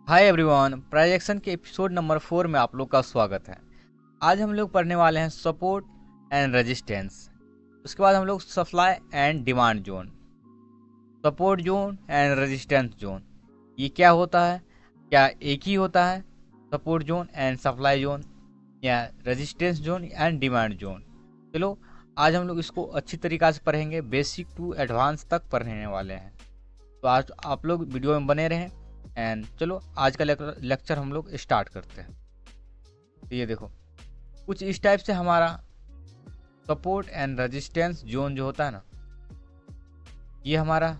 Hi everyone, प्राइजेक्शन के episode number 4 में आप लोग का स्वागत है। आज हम लोग पढ़ने वाले हैं सपोर्ट एंड रेजिस्टेंस। उसके बाद हम लोग supply and demand zone, support zone and resistance zone. ये क्या होता है? क्या एक ही होता है support zone and supply zone, या resistance zone and demand zone? चलो आज हम लोग इसको अच्छी तरीक़ा से पढ़ेंगे, बेसिक टू एडवांस तक पढ़ने वाले हैं। तो आज आप लोग वीडियो में बने रहें एंड चलो आज का लेक्चर हम लोग स्टार्ट करते हैं। तो ये देखो, कुछ इस टाइप से हमारा सपोर्ट एंड रेजिस्टेंस जोन जो होता है ना, ये हमारा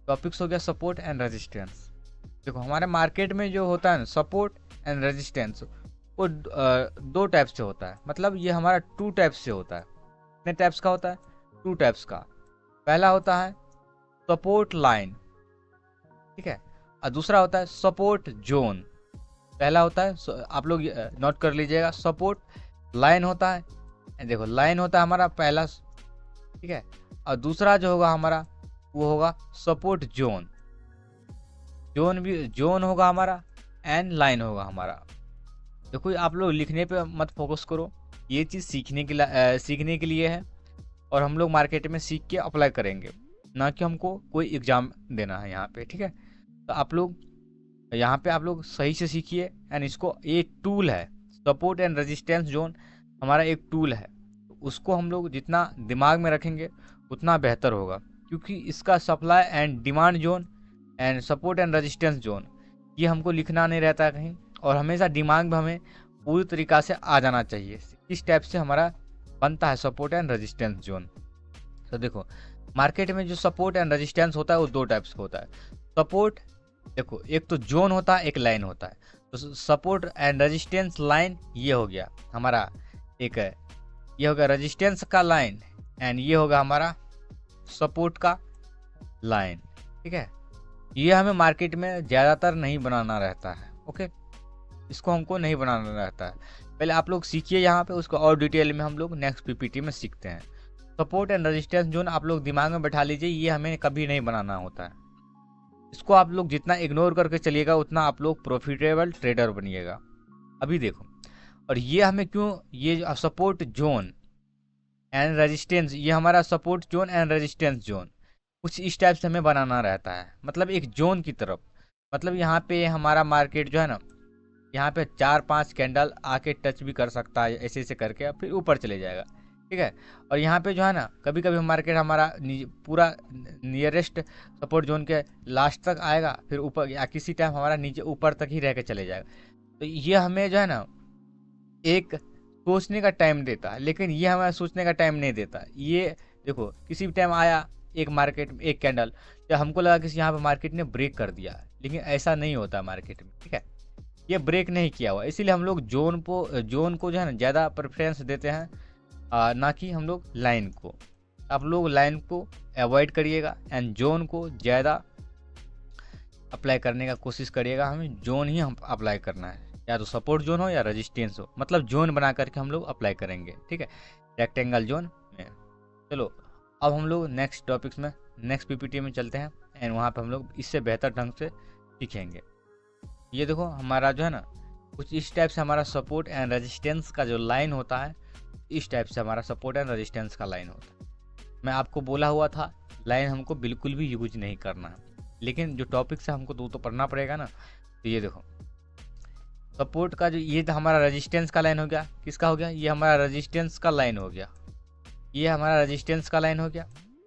टॉपिक्स हो गया सपोर्ट एंड रेजिस्टेंस। देखो हमारे मार्केट में जो होता है ना सपोर्ट एंड रेजिस्टेंस, वो दो टाइप से होता है। मतलब ये हमारा टू टाइप से होता है। कितने टाइप्स का होता है? टू टाइप्स का। पहला होता है सपोर्ट लाइन, ठीक है, और दूसरा होता है सपोर्ट जोन। पहला होता है, आप लोग नोट कर लीजिएगा, सपोर्ट लाइन होता है। देखो लाइन होता है हमारा पहला, ठीक है, और दूसरा जो होगा हमारा वो होगा सपोर्ट जोन। जोन होगा हमारा एंड लाइन होगा हमारा। देखो आप लोग लिखने पे मत फोकस करो, ये चीज़ सीखने के लिए है और हम लोग मार्केट में सीख के अप्लाई करेंगे, ना कि हमको कोई एग्ज़ाम देना है यहाँ पे, ठीक है। तो आप लोग यहाँ पे आप लोग सही से सीखिए एंड इसको, ये टूल है सपोर्ट एंड रेजिस्टेंस जोन, हमारा एक टूल है। तो उसको हम लोग जितना दिमाग में रखेंगे उतना बेहतर होगा, क्योंकि इसका supply and demand zone and support and resistance zone ये हमको लिखना नहीं रहता है कहीं, और हमेशा दिमाग में हमें पूरी तरीक़ा से आ जाना चाहिए इस टाइप से हमारा बनता है सपोर्ट एंड रेजिस्टेंस जोन। तो देखो मार्केट में जो सपोर्ट एंड रेजिस्टेंस होता है वो दो टाइप्स का होता है। सपोर्ट, देखो एक तो जोन होता है, एक लाइन होता है। तो सपोर्ट एंड रेजिस्टेंस लाइन ये हो गया हमारा एक, ये होगा रेजिस्टेंस का लाइन एंड ये होगा हमारा सपोर्ट का लाइन, ठीक है। ये हमें मार्केट में ज़्यादातर नहीं बनाना रहता है, ओके, इसको हमको नहीं बनाना रहता है। पहले आप लोग सीखिए यहाँ पे, उसको और डिटेल में हम लोग नेक्स्ट पीपीटी में सीखते हैं। सपोर्ट एंड रेजिस्टेंस जोन आप लोग दिमाग में बैठा लीजिए, ये हमें कभी नहीं बनाना होता है। इसको आप लोग जितना इग्नोर करके चलिएगा उतना आप लोग प्रॉफिटेबल ट्रेडर बनिएगा। अभी देखो, और ये हमें क्यों, ये सपोर्ट जोन एंड रेजिस्टेंस, ये हमारा support zone and resistance zone कुछ इस टाइप से हमें बनाना रहता है, मतलब एक जोन की तरफ। मतलब यहाँ पे हमारा मार्केट जो है ना, यहाँ पे 4-5 कैंडल आके टच भी कर सकता है ऐसे ऐसे करके, फिर ऊपर चले जाएगा, ठीक है। और यहाँ पे जो है ना कभी कभी मार्केट हमारा पूरा नियरेस्ट सपोर्ट जोन के लास्ट तक आएगा, फिर ऊपर, या किसी टाइम हमारा नीचे ऊपर तक ही रह के चले जाएगा। तो ये हमें जो है ना एक सोचने का टाइम देता है, लेकिन ये हमें सोचने का टाइम नहीं देता। ये देखो किसी भी टाइम आया एक मार्केट में एक कैंडल, तो हमको लगा कि यहाँ पे मार्केट ने ब्रेक कर दिया, लेकिन ऐसा नहीं होता मार्केट में, ठीक है। ये ब्रेक नहीं किया हुआ, इसीलिए हम लोग जोन को जो है ना ज़्यादा प्रेफरेंस देते हैं, ना कि हम लोग लाइन को। आप लोग लाइन को अवॉइड करिएगा एंड जोन को ज़्यादा अप्लाई करने का कोशिश करिएगा। हमें जोन ही हम अप्लाई करना है, या तो सपोर्ट जोन हो या रेजिस्टेंस हो, मतलब जोन बना करके हम लोग अप्लाई करेंगे, ठीक है, रेक्टेंगल जोन में। चलो अब हम लोग नेक्स्ट टॉपिक्स में, नेक्स्ट पीपीटी में चलते हैं एंड वहाँ पे हम लोग इससे बेहतर ढंग से सीखेंगे। ये देखो हमारा जो है ना कुछ इस टाइप से हमारा सपोर्ट एंड रेजिस्टेंस का जो लाइन होता है, इस टाइप से हमारा सपोर्ट एंड रेजिस्टेंस का लाइन होता है। मैं आपको बोला हुआ था लाइन हमको बिल्कुल भी यूज नहीं करना है, लेकिन जो टॉपिक से हमको तो पढ़ना पड़ेगा ना। तो ये देखो सपोर्ट का जो, ये तो हमारा रेजिस्टेंस का लाइन हो गया, किसका हो गया, ये हमारा रेजिस्टेंस का लाइन हो गया, ये हमारा रेजिस्टेंस का लाइन हो गया,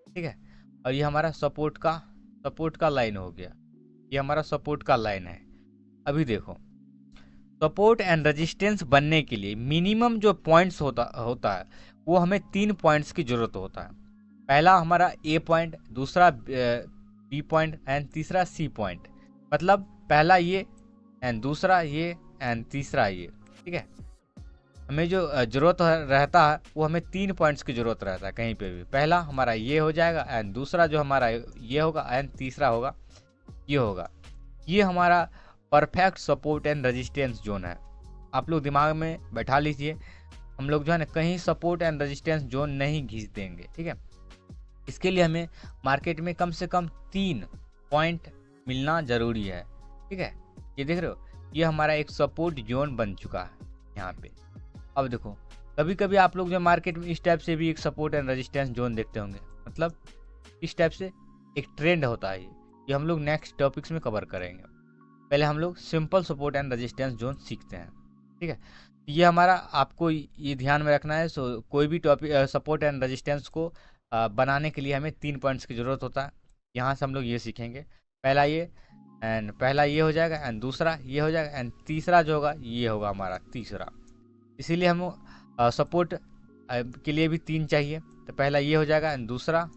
ठीक है। और ये हमारा सपोर्ट का लाइन हो गया, ये हमारा सपोर्ट का लाइन है। अभी देखो सपोर्ट एंड रेजिस्टेंस बनने के लिए मिनिमम जो पॉइंट्स होता है वो हमें 3 पॉइंट्स की ज़रूरत होता है। पहला हमारा ए पॉइंट, दूसरा बी पॉइंट एंड तीसरा सी पॉइंट। मतलब पहला ये एंड दूसरा ये एंड तीसरा ये, ठीक है। हमें जो ज़रूरत रहता है वो हमें 3 पॉइंट्स की ज़रूरत रहता है कहीं पे भी। पहला हमारा ये हो जाएगा एंड दूसरा जो हमारा ये होगा एंड तीसरा होगा ये होगा। ये हमारा perfect support and resistance zone है। आप लोग दिमाग में बैठा लीजिए, हम लोग जो है ना कहीं सपोर्ट एंड रेजिस्टेंस जोन नहीं घिस देंगे, ठीक है। इसके लिए हमें मार्केट में कम से कम 3 पॉइंट मिलना ज़रूरी है, ठीक है। ये देख रहे हो, ये हमारा एक सपोर्ट जोन बन चुका है यहाँ पे। अब देखो, कभी कभी आप लोग जो मार्केट में इस टाइप से भी एक सपोर्ट एंड रेजिस्टेंस जोन देखते होंगे, मतलब इस टाइप से एक ट्रेंड होता है। ये हम लोग नेक्स्ट टॉपिक्स में कवर करेंगे। पहले हम लोग simple support and resistance zone सीखते हैं, ठीक है। ये हमारा आपको ये ध्यान में रखना है। सो कोई भी टॉपिक सपोर्ट एंड रेजिस्टेंस को बनाने के लिए हमें 3 पॉइंट्स की ज़रूरत होता है। यहाँ से हम लोग ये सीखेंगे, पहला ये हो जाएगा, एंड दूसरा ये हो जाएगा, एंड तीसरा जो होगा ये होगा हमारा तीसरा। इसीलिए हम सपोर्ट के लिए भी 3 चाहिए। तो पहला ये हो जाएगा, एंड दूसरा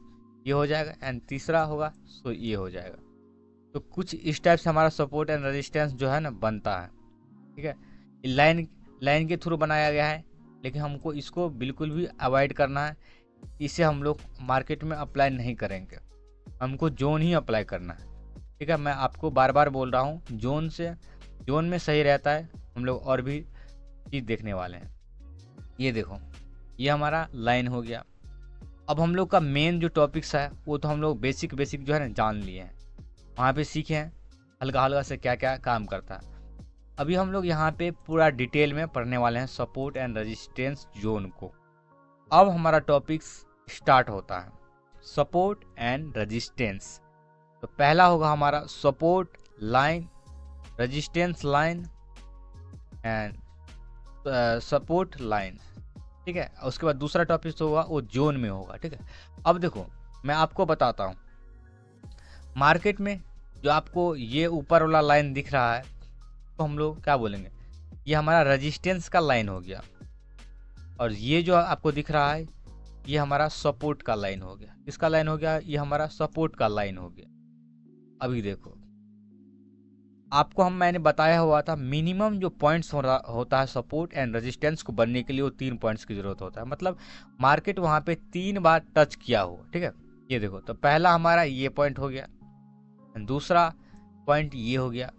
ये हो जाएगा, एंड तीसरा होगा सो ये हो जाएगा। तो कुछ इस टाइप से हमारा सपोर्ट एंड रेजिस्टेंस जो है ना बनता है, ठीक है। लाइन के थ्रू बनाया गया है, लेकिन हमको इसको बिल्कुल भी अवॉइड करना है। इसे हम लोग मार्केट में अप्लाई नहीं करेंगे, हमको जोन ही अप्लाई करना है, ठीक है। मैं आपको बार बार बोल रहा हूँ, जोन में सही रहता है। हम लोग और भी चीज़ देखने वाले हैं। ये देखो, ये हमारा लाइन हो गया। अब हम लोग का मेन जो टॉपिक्स है वो तो हम लोग बेसिक जो है ना जान लिए हैं, वहाँ पे सीखे हैं हल्का हल्का से क्या क्या काम करता है। अभी हम लोग यहाँ पे पूरा डिटेल में पढ़ने वाले हैं सपोर्ट एंड रेजिस्टेंस जोन को। अब हमारा टॉपिक्स स्टार्ट होता है, सपोर्ट एंड रेजिस्टेंस। तो पहला होगा हमारा support line, resistance line and support line, ठीक है। उसके बाद दूसरा टॉपिक होगा वो जोन में होगा, ठीक है। अब देखो, मैं आपको बताता हूँ, मार्केट में जो आपको ये ऊपर वाला लाइन दिख रहा है तो हम लोग क्या बोलेंगे, ये हमारा रेजिस्टेंस का लाइन हो गया। और ये जो आपको दिख रहा है ये हमारा सपोर्ट का लाइन हो गया। किसका लाइन हो गया, ये हमारा सपोर्ट का लाइन हो गया। अभी देखो, आपको मैंने बताया हुआ था मिनिमम जो पॉइंट्स होता है सपोर्ट एंड रेजिस्टेंस को बनने के लिए, वो 3 पॉइंट्स की जरूरत होता है। मतलब मार्केट वहाँ पे 3 बार टच किया हो, ठीक है। ये देखो, तो पहला हमारा ये पॉइंट हो गया, दूसरा पॉइंट ये हो गया,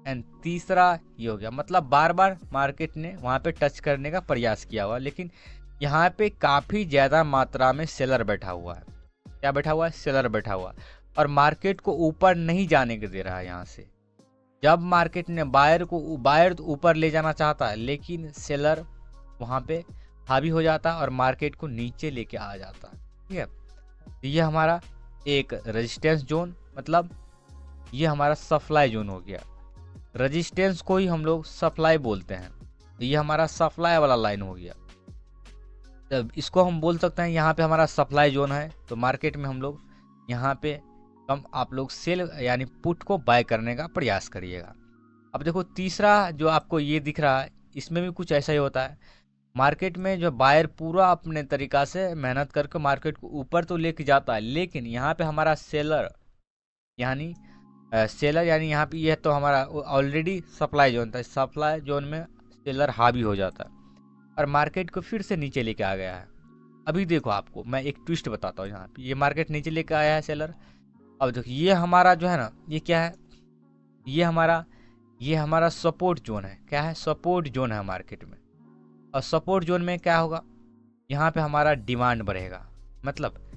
एंड तीसरा ये हो गया। मतलब बार बार मार्केट ने वहाँ पे टच करने का प्रयास किया हुआ, लेकिन यहाँ पे काफ़ी ज़्यादा मात्रा में सेलर बैठा हुआ है। क्या बैठा हुआ है, सेलर बैठा हुआ, और मार्केट को ऊपर नहीं जाने के दे रहा है। यहाँ से जब मार्केट ने बायर तो ऊपर ले जाना चाहता है, लेकिन सेलर वहाँ पे हावी हो जाता है और मार्केट को नीचे लेके आ जाता है, ठीक है। ये हमारा एक रेजिस्टेंस जोन, मतलब ये हमारा सप्लाई जोन हो गया। रेजिस्टेंस को ही हम लोग सप्लाई बोलते हैं, तो ये हमारा सप्लाई वाला लाइन हो गया। तब इसको हम बोल सकते हैं यहाँ पे हमारा सप्लाई जोन है, तो मार्केट में हम लोग यहाँ पे आप लोग सेल यानी पुट को बाय करने का प्रयास करिएगा। अब देखो, तीसरा जो आपको ये दिख रहा है, इसमें भी कुछ ऐसा ही होता है। मार्केट में जो बायर पूरा अपने तरीका से मेहनत करके मार्केट को ऊपर तो लेके जाता है, लेकिन यहाँ पे हमारा सेलर यानी यहाँ पे ये तो हमारा ऑलरेडी सप्लाई जोन था, सप्लाई जोन में सेलर हावी हो जाता है और मार्केट को फिर से नीचे लेके आ गया है। अभी देखो, आपको मैं एक ट्विस्ट बताता हूँ। यहाँ पे ये मार्केट नीचे लेके आया है सेलर। अब देखो, ये हमारा जो है ना, ये क्या है, ये हमारा सपोर्ट जोन है। क्या है, सपोर्ट जोन है मार्केट में। और सपोर्ट जोन में क्या होगा, यहाँ पे हमारा डिमांड बढ़ेगा। मतलब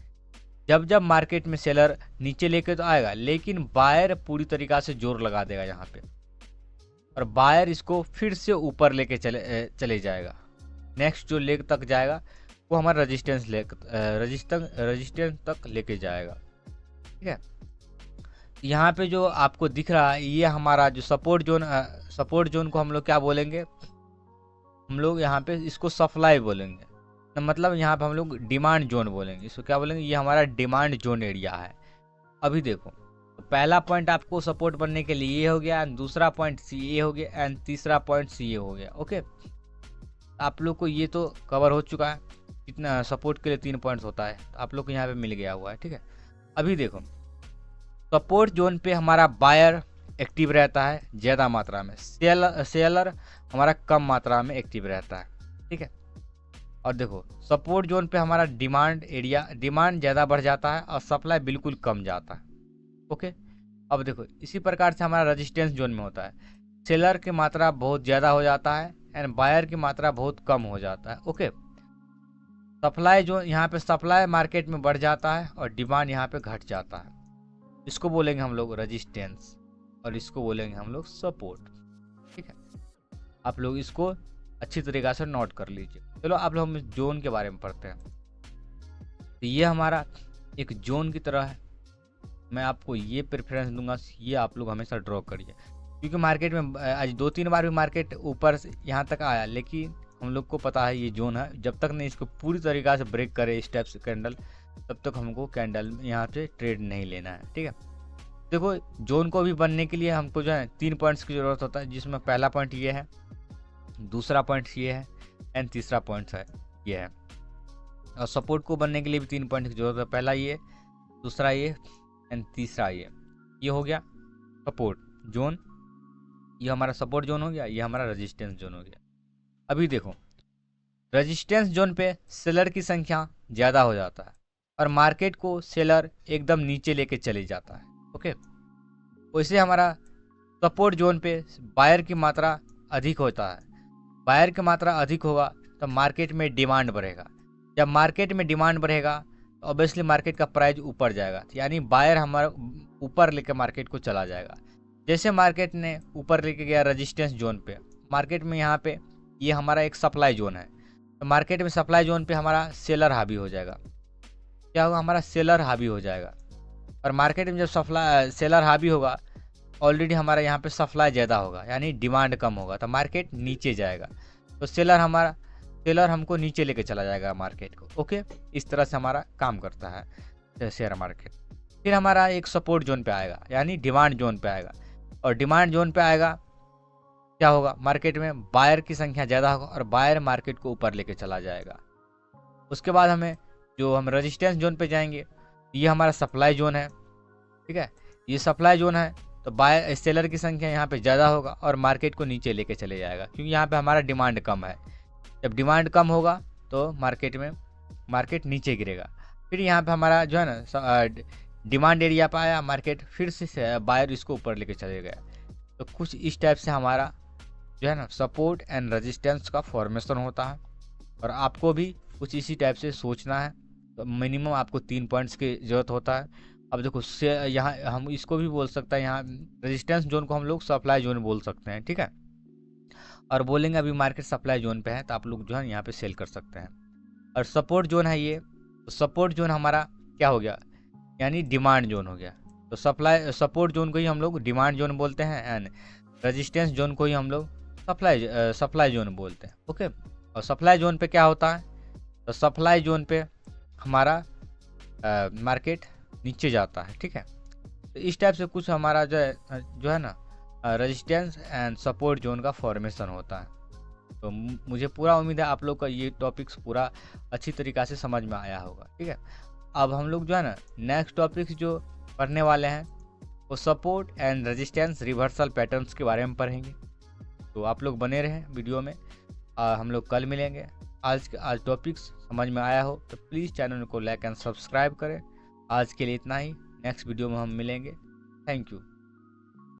जब मार्केट में सेलर नीचे लेके तो आएगा, लेकिन बायर पूरी तरीका से जोर लगा देगा यहाँ पे, और बायर इसको फिर से ऊपर लेके चले जाएगा। नेक्स्ट जो लेग तक जाएगा वो हमारा रेजिस्टेंस तक लेके जाएगा, ठीक है। यहाँ पे जो आपको दिख रहा है, ये हमारा जो सपोर्ट जोन को हम लोग क्या बोलेंगे, हम लोग यहाँ पे इसको सप्लाई बोलेंगे। तो मतलब यहाँ पे हम लोग डिमांड जोन बोलेंगे, इसको क्या बोलेंगे, ये हमारा डिमांड जोन एरिया है। अभी देखो, तो पहला पॉइंट आपको सपोर्ट बनने के लिए ये हो गया, एंड दूसरा पॉइंट सी ए हो गया, एंड तीसरा पॉइंट सी ए हो गया। ओके, आप लोग को ये तो कवर हो चुका है, कितना सपोर्ट के लिए 3 पॉइंट्स होता है, तो आप लोग को यहाँ पे मिल गया हुआ है, ठीक है। अभी देखो, सपोर्ट जोन पे हमारा बायर एक्टिव रहता है ज़्यादा मात्रा में, सेलर हमारा कम मात्रा में एक्टिव रहता है, ठीक है। और देखो, सपोर्ट जोन पे हमारा डिमांड ज़्यादा बढ़ जाता है और सप्लाई बिल्कुल कम जाता है। ओके, अब देखो, इसी प्रकार से हमारा रेजिस्टेंस जोन में होता है, सेलर की मात्रा बहुत ज़्यादा हो जाता है एंड बायर की मात्रा बहुत कम हो जाता है। ओके, सप्लाई जो यहाँ पे सप्लाई मार्केट में बढ़ जाता है और डिमांड यहाँ पे घट जाता है, इसको बोलेंगे हम लोग रेजिस्टेंस। और इसको बोलेंगे हम लोग सपोर्ट। ठीक है, आप लोग इसको अच्छी तरीक़ा से नोट कर लीजिए। चलो आप लोग हम जोन के बारे में पढ़ते हैं। तो ये हमारा एक जोन की तरह है। मैं आपको ये प्रेफरेंस दूंगा, ये आप लोग हमेशा ड्रॉ करिए, क्योंकि मार्केट में आज 2-3 बार भी मार्केट ऊपर से यहाँ तक आया, लेकिन हम लोग को पता है ये जोन है। जब तक नहीं इसको पूरी तरीक़ा से ब्रेक करे स्टेप्स कैंडल, तब तक हमको कैंडल यहाँ पे ट्रेड नहीं लेना है। ठीक है, देखो जोन को भी बनने के लिए हमको जो है 3 पॉइंट्स की ज़रूरत होता है, जिसमें पहला पॉइंट ये है, दूसरा पॉइंट ये है एंड तीसरा पॉइंट है ये है। और सपोर्ट को बनने के लिए भी 3 पॉइंट की जरूरत है, पहला ये, दूसरा ये एंड तीसरा ये हो गया सपोर्ट जोन। ये हमारा सपोर्ट जोन हो गया, ये हमारा रेजिस्टेंस जोन हो गया। अभी देखो रेजिस्टेंस जोन पे सेलर की संख्या ज़्यादा हो जाता है और मार्केट को सेलर एकदम नीचे लेके चले जाता है। ओके, वैसे हमारा सपोर्ट जोन पे बायर की मात्रा अधिक होता है। बायर की मात्रा अधिक होगा तो मार्केट में डिमांड बढ़ेगा। जब मार्केट में डिमांड बढ़ेगा तो ऑब्वियसली मार्केट का प्राइस ऊपर जाएगा, यानी बायर हमारा ऊपर लेके मार्केट को चला जाएगा। जैसे मार्केट ने ऊपर लेके गया रेजिस्टेंस जोन पे, मार्केट में यहाँ पे ये हमारा एक सप्लाई जोन है, तो मार्केट में सप्लाई जोन पे हमारा सेलर हावी हो जाएगा। क्या होगा, हमारा सेलर हावी हो जाएगा। और मार्केट में जब सेलर हावी होगा, ऑलरेडी हमारा यहाँ पे सप्लाई ज़्यादा होगा, यानी डिमांड कम होगा, तो मार्केट नीचे जाएगा। तो सेलर हमको नीचे लेके चला जाएगा मार्केट को। ओके, इस तरह से हमारा काम करता है शेयर मार्केट। फिर हमारा एक सपोर्ट जोन पे आएगा, यानी डिमांड जोन पे आएगा। और डिमांड जोन पे आएगा क्या होगा, मार्केट में बायर की संख्या ज़्यादा होगा और बायर मार्केट को ऊपर लेके चला जाएगा। उसके बाद हम रेजिस्टेंस जोन पे जाएंगे, ये हमारा सप्लाई जोन है। ठीक है, ये सप्लाई जोन है, तो बायर सेलर की संख्या यहाँ पे ज़्यादा होगा और मार्केट को नीचे लेके चले जाएगा, क्योंकि यहाँ पे हमारा डिमांड कम है। जब डिमांड कम होगा तो मार्केट नीचे गिरेगा। फिर यहाँ पे हमारा जो है ना डिमांड एरिया पे आया मार्केट, फिर से बायर इसको ऊपर लेके चले गया। तो कुछ इस टाइप से हमारा जो है ना सपोर्ट एंड रेजिस्टेंस का फॉर्मेशन होता है, और आपको भी कुछ इसी टाइप से सोचना है। तो मिनिमम आपको 3 पॉइंट्स की ज़रूरत होता है। अब देखो यहाँ हम इसको भी बोल सकते हैं, यहाँ रेजिस्टेंस जोन को हम लोग सप्लाई जोन बोल सकते हैं। ठीक है, और बोलेंगे अभी मार्केट सप्लाई जोन पे है, तो आप लोग जो है यहाँ पे सेल कर सकते हैं। और सपोर्ट जोन है ये, तो सपोर्ट जोन हमारा क्या हो गया, यानी डिमांड जोन हो गया। तो सपोर्ट जोन को ही हम लोग डिमांड जोन बोलते हैं एंड रेजिस्टेंस जोन को ही हम लोग सप्लाई जोन बोलते हैं। ओके, और सप्लाई जोन पे क्या होता है, तो सप्लाई जोन पे हमारा मार्केट नीचे जाता है। ठीक है, तो इस टाइप से कुछ हमारा जो है ना रेजिस्टेंस एंड सपोर्ट जोन का फॉर्मेशन होता है। तो मुझे पूरा उम्मीद है आप लोग का ये टॉपिक्स पूरा अच्छी तरीक़ा से समझ में आया होगा। ठीक है, अब हम लोग जो है ना नेक्स्ट टॉपिक्स जो पढ़ने वाले हैं वो support and resistance reversal patterns के बारे में पढ़ेंगे। तो आप लोग बने रहें वीडियो में, हम लोग कल मिलेंगे। आज टॉपिक्स समझ में आया हो तो प्लीज़ चैनल को लाइक एंड सब्सक्राइब करें। आज के लिए इतना ही, नेक्स्ट वीडियो में हम मिलेंगे। Thank you.